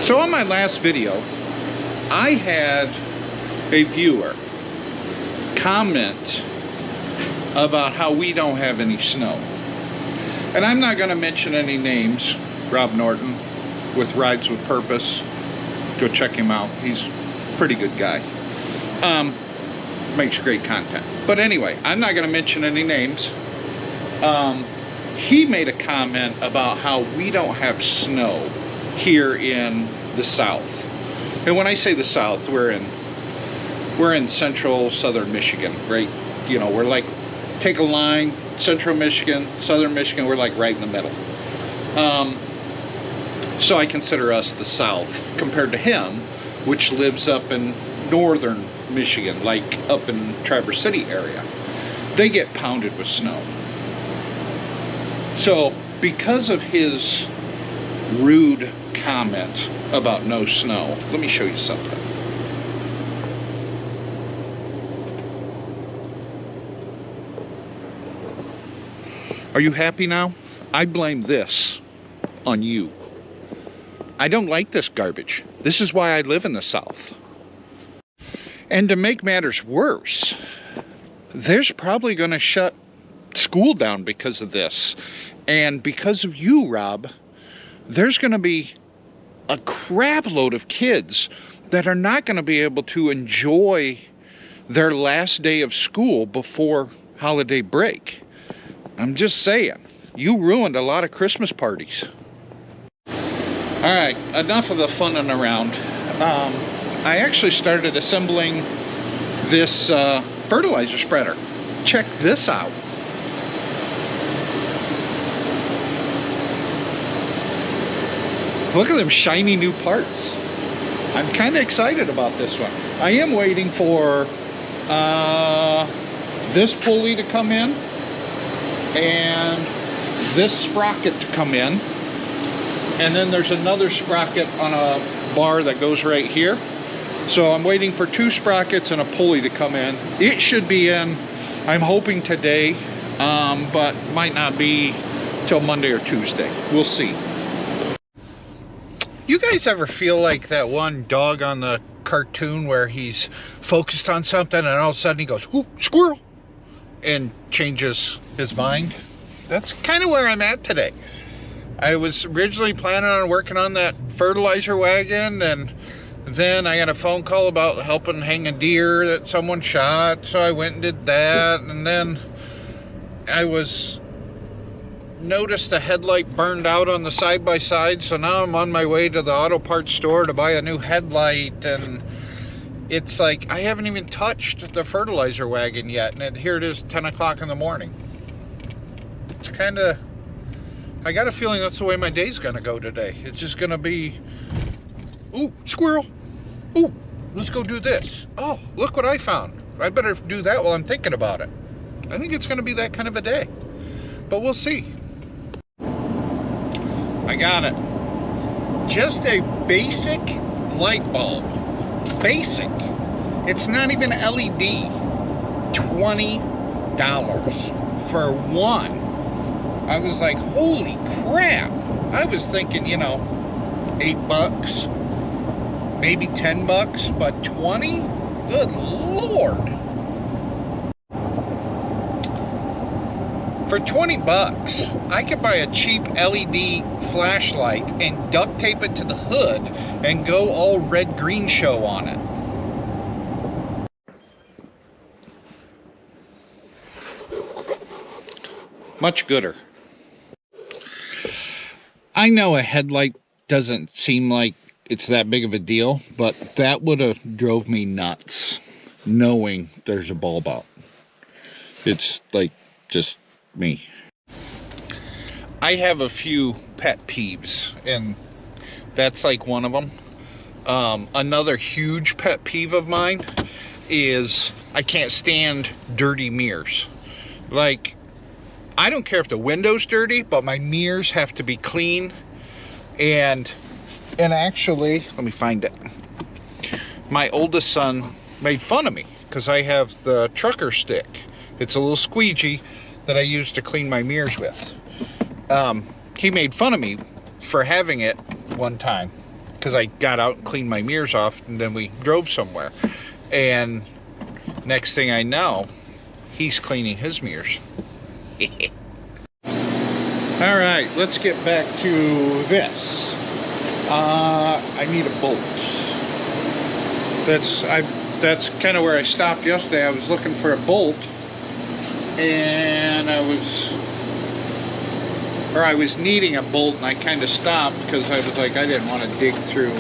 So on my last video, I had a viewer comment about how we don't have any snow. And I'm not going to mention any names. Rob Norton with Rides with Purpose. Go check him out. He's a pretty good guy. Makes great content. But anyway, I'm not going to mention any names. He made a comment about how we don't have snow here in the South. And when I say the South, we're in central southern Michigan, right? You know, we're like, take a line, central Michigan, southern Michigan, we're like right in the middle. So I consider us the South compared to him, which lives up in northern Michigan, like up in Traverse City area. They get pounded with snow. So because of his rude comment about no snow, let me show you something. Are you happy now? I blame this on you. I don't like this garbage. This is why I live in the South. And to make matters worse, there's probably going to shut school down because of this. And because of you, Rob, there's going to be a crap load of kids that are not going to be able to enjoy their last day of school before holiday break. I'm just saying, you ruined a lot of Christmas parties. All right, enough of the funning around. I actually started assembling this fertilizer spreader. Check this out. Look at them shiny new parts. I'm kind of excited about this one. I am waiting for this pulley to come in and this sprocket to come in. And then there's another sprocket on a bar that goes right here. So I'm waiting for 2 sprockets and a pulley to come in. It should be in, I'm hoping today, but might not be till Monday or Tuesday. We'll see. You guys ever feel like that one dog on the cartoon where he's focused on something and all of a sudden he goes, "Ooh, squirrel," and changes his mind? That's kind of where I'm at today. I was originally planning on working on that fertilizer wagon, and then I got a phone call about helping hang a deer that someone shot, so I went and did that. And then I noticed the headlight burned out on the side-by-side, so now I'm on my way to the auto parts store to buy a new headlight. And it's like I haven't even touched the fertilizer wagon yet, and here it is, 10 o'clock in the morning. It's kind of, I got a feeling that's the way my day's gonna go today. It's just gonna be, ooh, squirrel, ooh, let's go do this. Oh, look what I found. I better do that while I'm thinking about it. I think it's gonna be that kind of a day, but we'll see. I got it. Just a basic light bulb. Basic. It's not even LED. $20 for one. I was like, holy crap. I was thinking, you know, $8, maybe $10, but 20? Good Lord. For 20 bucks, I could buy a cheap LED flashlight and duct tape it to the hood and go all red-green show on it. Much gooder. I know a headlight doesn't seem like it's that big of a deal, but that would have drove me nuts knowing there's a bulb out. It's like just me. I have a few pet peeves, and that's like one of them. Another huge pet peeve of mine is I can't stand dirty mirrors. Like, I don't care if the window's dirty, but my mirrors have to be clean. And actually, let me find it. My oldest son made fun of me because I have the trucker stick. It's a little squeegee that I use to clean my mirrors with. He made fun of me for having it one time because I got out and cleaned my mirrors off, and then we drove somewhere. And next thing I know, he's cleaning his mirrors. All right, let's get back to this. I need a bolt. That's kind of where I stopped yesterday. I was looking for a bolt, and I was needing a bolt, and I kind of stopped because I was like, I didn't want to dig through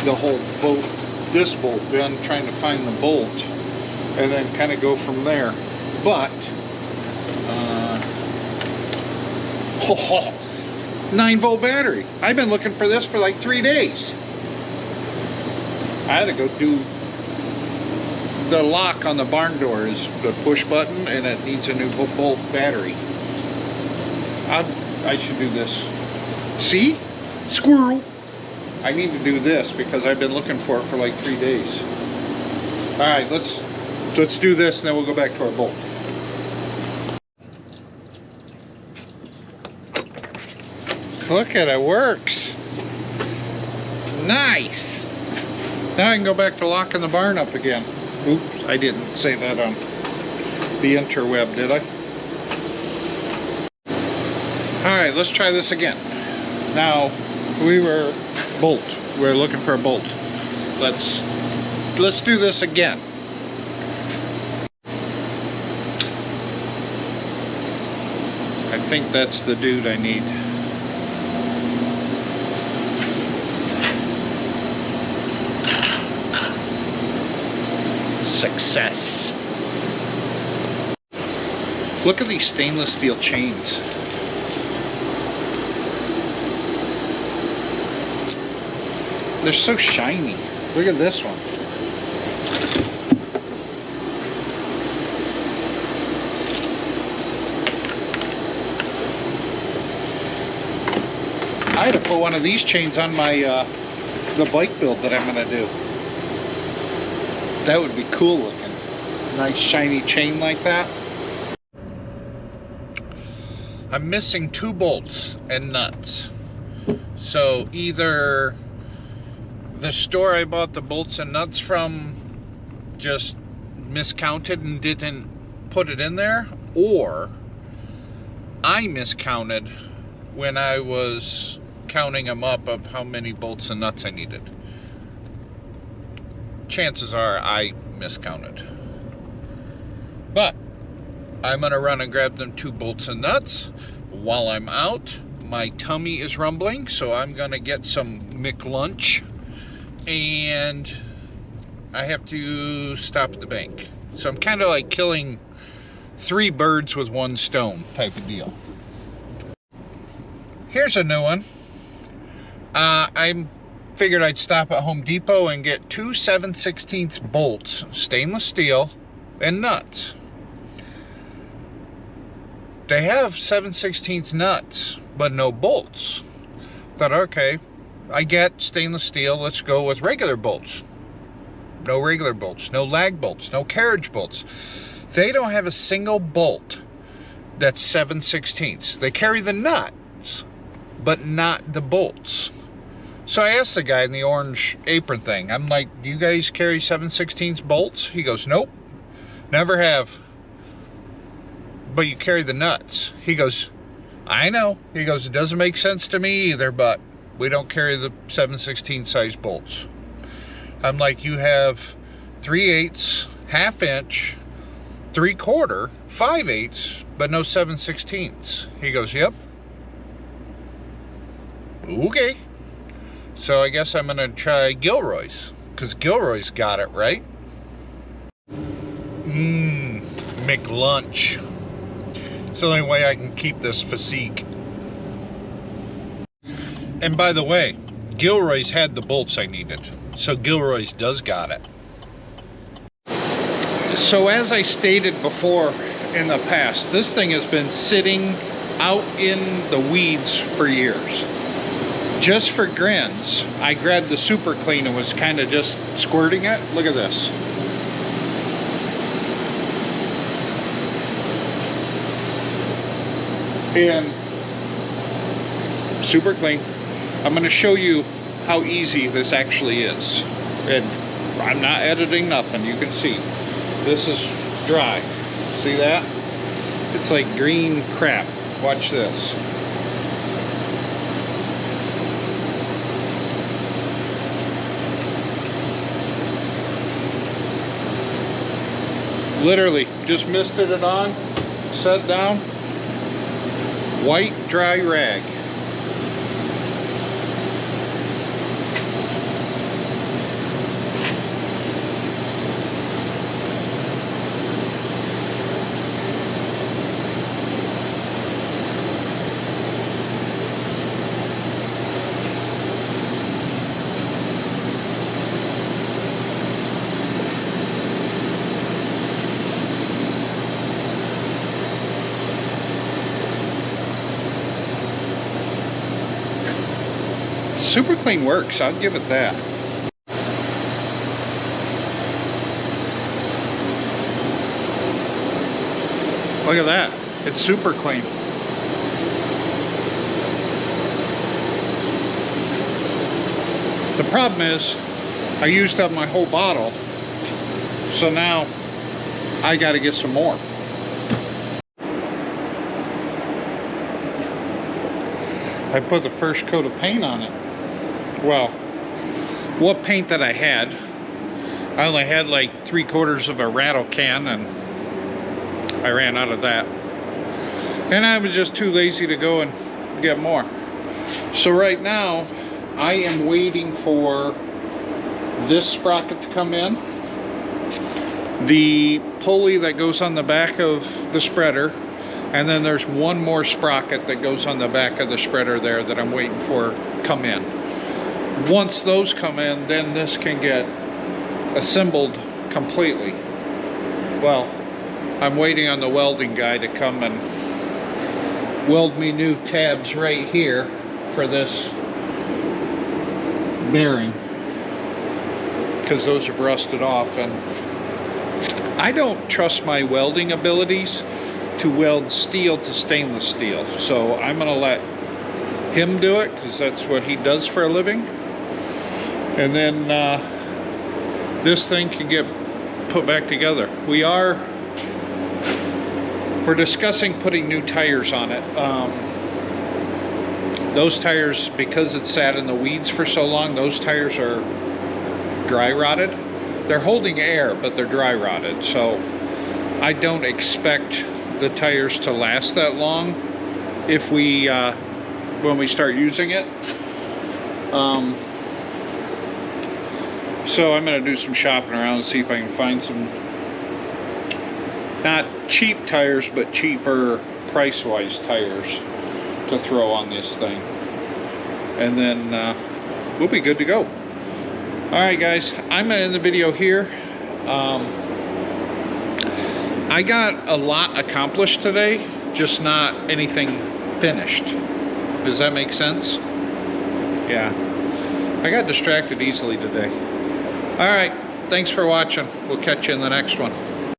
the whole bolt, this bolt bin, trying to find the bolt, and then kind of go from there. But 9-volt battery. I've been looking for this for like 3 days. I had to go do the lock on the barn door is the push button, and it needs a new bolt battery. I should do this. See? Squirrel! I need to do this because I've been looking for it for like 3 days. Alright, let's do this, and then we'll go back to our bolt. Look at it, works. Nice. Now I can go back to locking the barn up again. Oops, I didn't say that on the interweb, did I? Alright, let's try this again. Now, we were looking for a bolt. Let's do this again. I think that's the dude I need. Success. Look at these stainless steel chains. They're so shiny. Look at this one. I had to put one of these chains on my the bike build that I'm going to do. That would be cool looking. Nice shiny chain like that. I'm missing 2 bolts and nuts. So either the store I bought the bolts and nuts from just miscounted and didn't put it in there, or I miscounted when I was counting them up of how many bolts and nuts I needed. Chances are I miscounted. But I'm gonna run and grab them 2 bolts and nuts. While I'm out, my tummy is rumbling, so I'm gonna get some McLunch, and I have to stop at the bank. So I'm kind of like killing 3 birds with 1 stone type of deal. Here's a new one. I figured I'd stop at Home Depot and get 2 7/16 bolts, stainless steel, and nuts. They have 7/16 nuts, but no bolts. Thought, okay, I get stainless steel, let's go with regular bolts. No regular bolts, no lag bolts, no carriage bolts. They don't have a single bolt that's 7/16. They carry the nuts, but not the bolts. So I asked the guy in the orange apron thing, I'm like, do you guys carry 7/16 bolts? He goes, nope, never have. But you carry the nuts. He goes, I know. He goes, it doesn't make sense to me either, but we don't carry the 7/16 size bolts. I'm like, you have 3/8, 1/2 inch, 3/4, 5/8, but no 7/16. He goes, yep. Okay. So I guess I'm gonna try Gilroy's, because Gilroy's got it, right? McLunch. It's the only way I can keep this physique. And by the way, Gilroy's had the bolts I needed, so Gilroy's does got it. So as I stated before in the past, this thing has been sitting out in the weeds for years. Just for grins, I grabbed the Super Clean and was kind of just squirting it. Look at this. And Super Clean. I'm going to show you how easy this actually is. And I'm not editing nothing, you can see. This is dry. See that? It's like green crap. Watch this. Literally, just misted it on, set down, white dry rag. Super clean works, I'll give it that. Look at that, it's super clean. The problem is, I used up my whole bottle, so now I gotta get some more. I put the first coat of paint on it. Well, what paint that I had, I only had like 3/4 of a rattle can, and I ran out of that. And I was just too lazy to go and get more. So right now, I am waiting for this sprocket to come in, the pulley that goes on the back of the spreader, and then there's one more sprocket that goes on the back of the spreader there that I'm waiting for come in. Once those come in, then this can get assembled completely. Well, I'm waiting on the welding guy to come and weld me new tabs right here for this bearing, because those have rusted off, and I don't trust my welding abilities to weld steel to stainless steel, so I'm gonna let him do it because that's what he does for a living. And then this thing can get put back together. We're discussing putting new tires on it. Those tires, because it's sat in the weeds for so long, those tires are dry rotted. They're holding air, but they're dry rotted, so I don't expect the tires to last that long if we when we start using it. So I'm going to do some shopping around and see if I can find some not cheap tires, but cheaper price-wise tires to throw on this thing, and then we'll be good to go. Alright guys, I'm going to end the video here. I got a lot accomplished today, just not anything finished. Does that make sense? Yeah. I got distracted easily today. Alright, thanks for watching. We'll catch you in the next one.